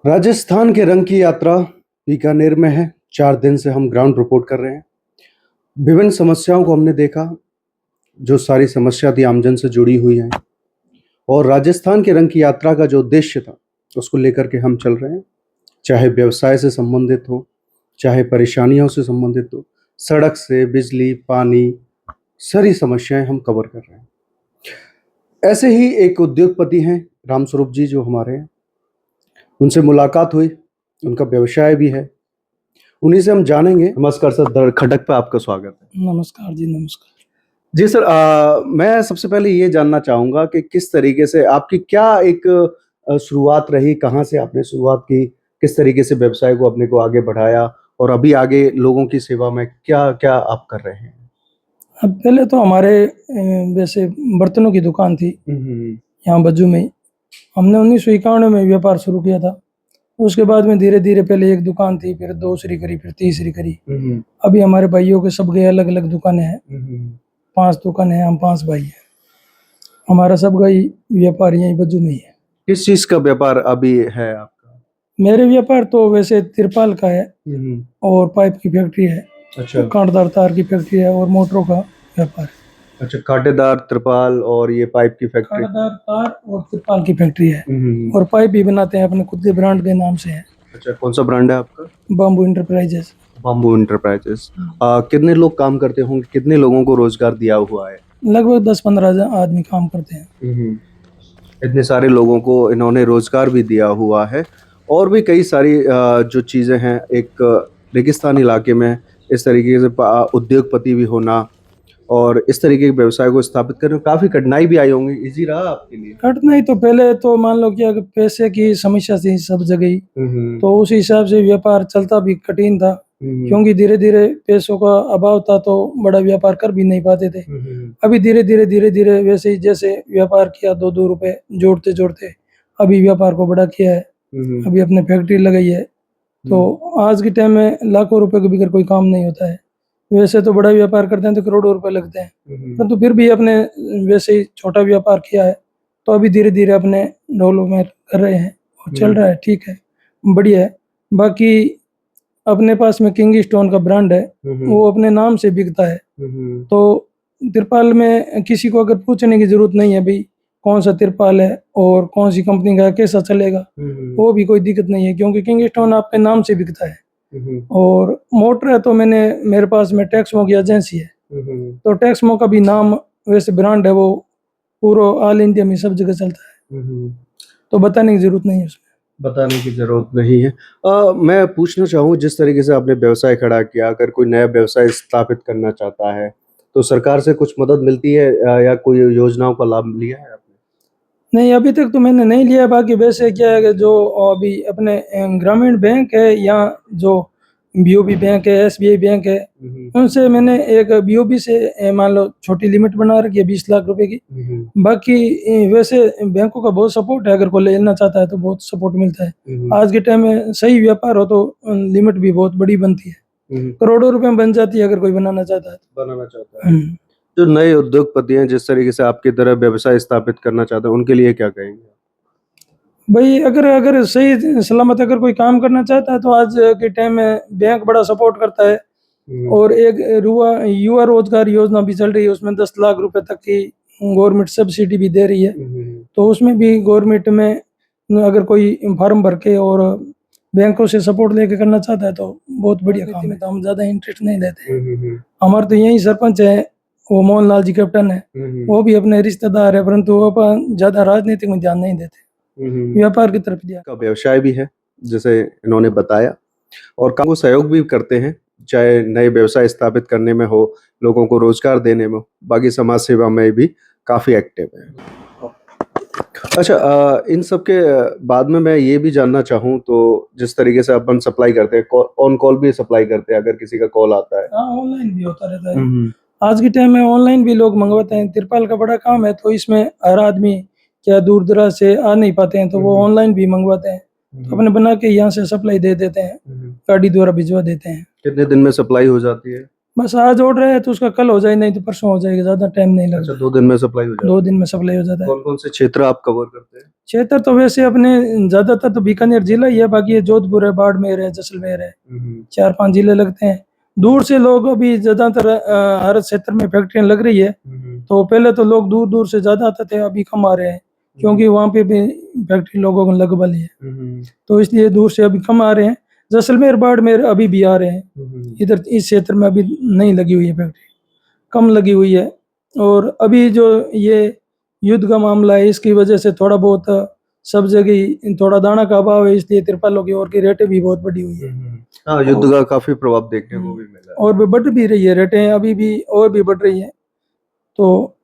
राजस्थान के रंग की यात्रा बीकानेर में है। 4 दिन से हम ग्राउंड रिपोर्ट कर रहे हैं। विभिन्न समस्याओं को हमने देखा, जो सारी समस्या थी आमजन से जुड़ी हुई हैं और राजस्थान के रंग की यात्रा का जो उद्देश्य था, उसको लेकर के हम चल रहे हैं। चाहे व्यवसाय से संबंधित हो, चाहे परेशानियों से संबंधित हो, सड़क से, बिजली, पानी, सारी समस्याएँ हम कवर कर रहे हैं। ऐसे ही एक उद्योगपति हैं रामस्वरूप जी, जो हमारे हैं। उनसे मुलाकात हुई, उनका व्यवसाय भी है, उन्हीं से हम जानेंगे। नमस्कार सर, द खटक पे आपका स्वागत है। नमस्कार जी, नमस्कार। जी सर, मैं सबसे पहले ये जानना चाहूँगा कि किस तरीके से आपकी क्या एक शुरुआत रही, कहाँ से आपने शुरुआत की, किस तरीके से व्यवसाय को अपने को आगे बढ़ाया और अभी आगे लोगों की सेवा में क्या-क्या आप कर रहे हैं? अब पहले तो हमारे वैसे बर्तनों की दुकान थी यहाँ बज्जू में ही। हमने 1991 में व्यापार शुरू किया था। उसके बाद में धीरे-धीरे पहले एक दुकान थी, फिर दूसरी करी, फिर तीसरी करी। अभी हमारे भाइयों के सबके अलग-अलग दुकानें हैं। 5 दुकानें हैं, हम 5 भाई हैं। हमारा सबका ही व्यापार यहीं बज्जू में ही है। किस चीज़ का व्यापार अभी है आपका? मेरे व्यापार तो वैसे तिरपाल का है और पाइप की फैक्ट्री है, अच्छा, कांटेदार तार की फैक्ट्री है और मोटरों का व्यापार है। अच्छा, कांटेदार त्रिपाल और ये पाइप की फैक्ट्री। कांटेदार तार और तिरपाल की फैक्ट्री है हुँ। और पाइप भी बनाते हैं, अपने खुद के ब्रांड के नाम से है, अच्छा, कौन-सा ब्रांड है आपका? Bamboo enterprises. Bamboo enterprises. कितने लोग काम करते होंगे? कितने लोगों को रोज़गार दिया हुआ है? लगभग 10-15 आदमी काम करते हैं। इतने सारे लोगों को इन्होंने रोज़गार भी दिया हुआ है और भी कई सारी जो चीज़ें हैं, एक रेगिस्तान इलाके में इस तरीके से उद्योगपति भी होना और इस तरीके के व्यवसाय को स्थापित करने में काफ़ी कठिनाई भी आई होंगी। ईज़ी रहा आपके लिए? कठिनाई तो पहले तो मान लो कि अगर पैसे की समस्या थी सब जगह ही, तो उस हिसाब से व्यापार चलता भी कठिन था, क्योंकि धीरे-धीरे पैसों का अभाव था तो बड़ा व्यापार कर भी नहीं पाते थे। अभी धीरे-धीरे वैसे ही जैसे व्यापार किया 2-2 रुपए जोड़ते-जोड़ते अभी व्यापार को बड़ा किया है। अभी अपने फैक्ट्री लगाई है, तो आज के टाइम में लाखों रुपए के बगैर कोई काम नहीं होता है। वैसे तो बड़ा व्यापार करते हैं तो करोड़ों रुपए लगते हैं, परंतु फिर भी अपने वैसे ही छोटा व्यापार किया है, तो अभी धीरे-धीरे अपने ढोलों में कर रहे हैं और चल रहा है, ठीक है, बढ़िया है। बाकी अपने पास में किंग स्टोन का ब्रांड है, वो अपने नाम से बिकता है। तो तिरपाल में किसी को अगर पूछने की ज़रूरत नहीं है भई कौन-सा तिरपाल है और कौन-सी कंपनी का है, कैसा चलेगा, वो भी कोई दिक्कत नहीं है, क्योंकि किंग स्टोन आपके नाम से बिकता है। और मोटर है तो मेरे पास में टेक्समो की एजेंसी है, तो टेक्समो का भी नाम वैसे ब्रांड है, वो पूरा ऑल इंडिया में सब जगह चलता है, तो बताने की ज़रूरत नहीं है उसमें। बताने की ज़रूरत नहीं है। मैं पूछना चाहूँ, जिस तरीके से आपने व्यवसाय खड़ा किया, अगर कोई नया व्यवसाय स्थापित करना चाहता है, तो सरकार से कुछ मदद मिलती है या कोई योजनाओं का लाभ लिया है आपने? नहीं, अभी तक तो मैंने नहीं लिया। बाकी वैसे क्या है कि जो अभी अपने ग्रामीण बैंक है या जो बीओबी बैंक है, एसबीआई बैंक है, उनसे मैंने एक बीओबी से मान लो छोटी लिमिट बना रखी है 20 लाख रुपए की। बाकी वैसे बैंकों का बहुत सपोर्ट है, अगर कोई लेना चाहता है तो बहुत सपोर्ट मिलता है। आज के टाइम में सही व्यापार हो तो लिमिट भी बहुत बड़ी बनती है, करोड़ों रुपए में बन जाती है अगर कोई बनाना चाहता है। बनाना चाहता है। जो नए उद्योगपति हैं, जिस तरीके से आपकी तरह व्यवसाय स्थापित करना चाहते हैं, उनके लिए क्या कहेंगे? भाई अगर अगर सही सलामत अगर कोई काम करना चाहता है तो आज के टाइम में बैंक बड़ा सपोर्ट करता है और एक युवा रोजगार योजना भी चल रही है, उसमें 10 लाख रुपए तक की गवर्नमेंट सब्सिडी भी दे रही है। तो उसमें भी गवर्नमेंट में अगर कोई फॉर्म भर के और बैंकों से सपोर्ट लेके करना चाहता है तो बहुत बढ़िया काम है, तो हम ज़्यादा इंटरेस्ट नहीं लेते। हमारे तो यही सरपंच है, वो मोहन लाल जी कैप्टन है, वो भी अपने रिश्तेदार है, परंतु वो अपन ज़्यादा राजनीति में ध्यान नहीं देते, व्यापार की तरफ दिया। का व्यवसाय भी है, जैसे इन्होंने बताया, और काम को सहयोग भी करते हैं, चाहे नए व्यवसाय स्थापित करने में हो, लोगों को रोजगार देने में हो, बाकी समाज सेवा में भी काफ़ी एक्टिव है। अच्छा, इन सब के बाद में मैं ये भी जानना चाहूँ, तो जिस तरीके से अपन सप्लाई करते हैं, ऑन कॉल भी सप्लाई करते हैं अगर किसी का कॉल आता है? हाँ, ऑनलाइन भी होता रहता है। आज के टाइम में ऑनलाइन भी लोग मंगवाते हैं, तिरपाल का बड़ा काम है तो इसमें हर आदमी क्या दूर दराज से आ नहीं पाते हैं, तो वो ऑनलाइन भी मंगवाते हैं, तो अपने बना के यहाँ से सप्लाई दे देते हैं, गाड़ी द्वारा भिजवा देते हैं। कितने दिन में सप्लाई हो जाती है? बस आज ऑर्डर है तो उसका कल हो जाए, नहीं तो परसों हो जाएगा, ज्यादा टाइम नहीं लगता। अच्छा, 2 दिन में सप्लाई हो जाती 2 दिन में सप्लाई हो जाता है। है। कौन-कौन से क्षेत्र आप कवर करते हैं? क्षेत्र तो वैसे अपने ज्यादातर तो बीकानेर जिला ही है, बाकी ये जोधपुर है, बाड़मेर है, जैसलमेर है, 4-5 जिले लगते हैं। दूर से लोग अभी ज्यादातर हर क्षेत्र में फैक्ट्रियां लग रही है, तो पहले तो लोग दूर दूर से ज्यादा आते थे, अभी कम आ रहे हैं क्योंकि वहाँ पे भी फैक्ट्री लोगों को लग वाली है, तो इसलिए दूर से अभी कम आ रहे हैं। जैसलमेर बाड़मेर अभी भी आ रहे हैं, इधर इस क्षेत्र में अभी नहीं लगी हुई है फैक्ट्री, कम लगी हुई है। और अभी जो ये युद्ध का मामला है, इसकी वजह से थोड़ा बहुत सब जगह ही थोड़ा दाना का अभाव है, इसलिए तिरपालों की और की रेटें भी बहुत बढ़ी हुई है। हाँ, युद्ध का काफी प्रभाव देखने को भी मिला है। और भी बढ़ भी रही है रेटें, अभी भी और भी बढ़ रही है। तो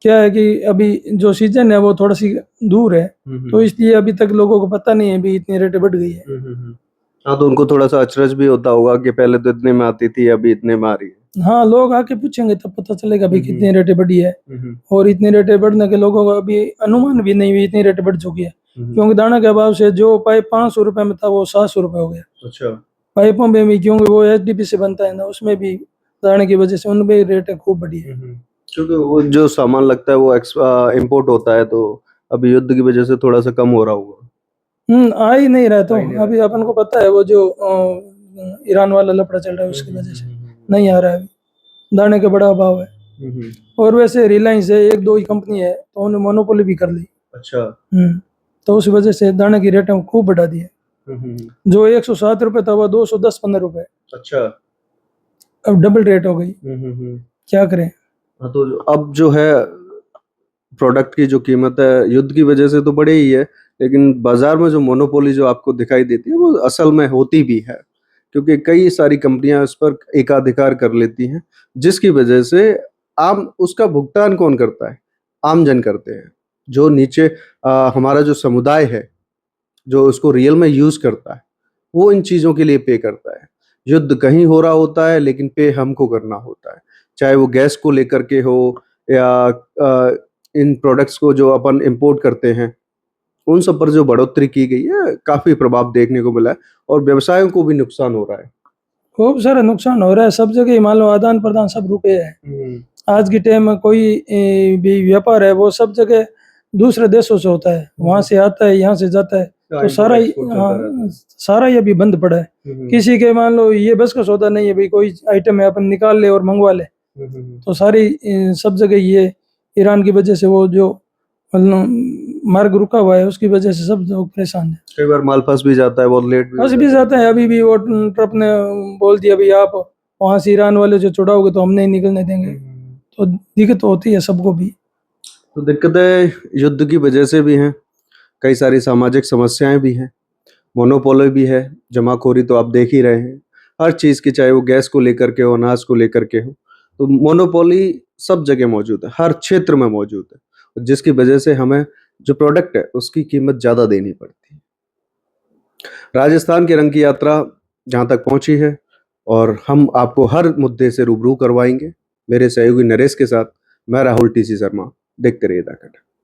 क्या है कि अभी जो सीजन है वो थोड़ा सी दूर है, तो इसलिए अभी तक लोगों को पता नहीं है भी इतनी रेटें बढ़ गई है। हाँ, तो उनको थोड़ा सा अचरज भी होता होगा कि पहले तो इतने में आती थी, अभी इतने में आ रही है। हाँ, लोग आके पूछेंगे तब पता चलेगा भी कितनी रेटें बढ़ी है, और इतनी रेटें बढ़ने के लोगों को अभी अनुमान भी नहीं हुई इतनी रेटें बढ़ चुकी है, क्योंकि दाना के अभाव से जो पाइप 500 रुपए में था वो 700 रुपए हो गया। अच्छा। पाइपों में भी, क्योंकि वो एचडीपी से बनता है ना, उसमें भी दाने की वजह से उनमें भी रेटें खूब बढ़ी है। क्योंकि वो जो सामान लगता है वो इम्पोर्ट होता है, तो अभी युद्ध की वजह से थोड़ा सा कम हो रहा होगा। आ ही नहीं रहा, तो अभी अपन को पता है वो जो ईरान वाला लफड़ा चल रहा है उसकी वजह से नहीं आ रहा है, अभी दाने का बड़ा अभाव है। और वैसे रिलायंस है, 1-2 ही कंपनी है, तो उन्होंने मोनोपोली भी कर ली। अच्छा। तो उस वजह से दाने की रेटें खूब बढ़ा दी है। जो 107 रुपए था वो 210-15 रुपए, अच्छा। अब डबल रेट हो गई, क्या करें। हाँ, तो अब जो है प्रोडक्ट की जो कीमत है युद्ध की वजह से तो बढ़ी ही है, लेकिन बाजार में जो मोनोपोली जो आपको दिखाई देती है वो असल में होती भी है, क्योंकि कई सारी कंपनियां इस पर एकाधिकार कर लेती हैं, जिसकी वजह से आम उसका भुगतान कौन करता है? आम जन करते हैं। जो नीचे हमारा जो समुदाय है, जो उसको रियल में यूज करता है, वो इन चीजों के लिए पे करता है। युद्ध कहीं हो रहा होता है, लेकिन पे हमको करना होता है, चाहे वो गैस को लेकर के हो या इन प्रोडक्ट्स को जो अपन इंपोर्ट करते हैं, उन सब पर जो बढ़ोतरी की गई है, काफी प्रभाव देखने को मिला है और व्यवसायों को भी नुकसान हो रहा है। खूब सारा नुकसान हो रहा है, सब जगह मान लो आदान प्रदान सब रुके हैं। आज के टाइम में कोई भी व्यापार है वो सब जगह दूसरे देशों से होता है, वहां से आता है, यहाँ से जाता है, तो सारा ही सारा ही अभी बंद पड़ा है। किसी के मान लो ये बस का सौदा नहीं है भाई, कोई आइटम है अपन निकाल ले और मंगवा ले, तो सारी सब जगह ये ईरान की वजह से वो जो मार्ग रुका हुआ है उसकी वजह से सब लोग परेशान है। कई बार माल फंस भी जाता है, बहुत लेट फंस भी जाता है। अभी भी वो ट्रम्प ने बोल दिया भाई आप वहां से ईरान वाले जो छुड़ाओगे तो हम नहीं निकलने देंगे, तो दिक्कत होती है सबको भी। तो दिक्कतें युद्ध की वजह से भी हैं, कई सारी सामाजिक समस्याएं भी हैं, मोनोपोली भी है, जमाखोरी तो आप देख ही रहे हैं हर चीज़ की, चाहे वो गैस को लेकर के हो, अनाज को लेकर के हो, तो मोनोपोली सब जगह मौजूद है, हर क्षेत्र में मौजूद है, जिसकी वजह से हमें जो प्रोडक्ट है उसकी कीमत ज़्यादा देनी पड़ती है। राजस्थान के रंग की यात्रा जहाँ तक पहुँची है और हम आपको हर मुद्दे से रूबरू करवाएंगे। मेरे सहयोगी नरेश के साथ मैं राहुल टीसी शर्मा, देखते रहिए द कट।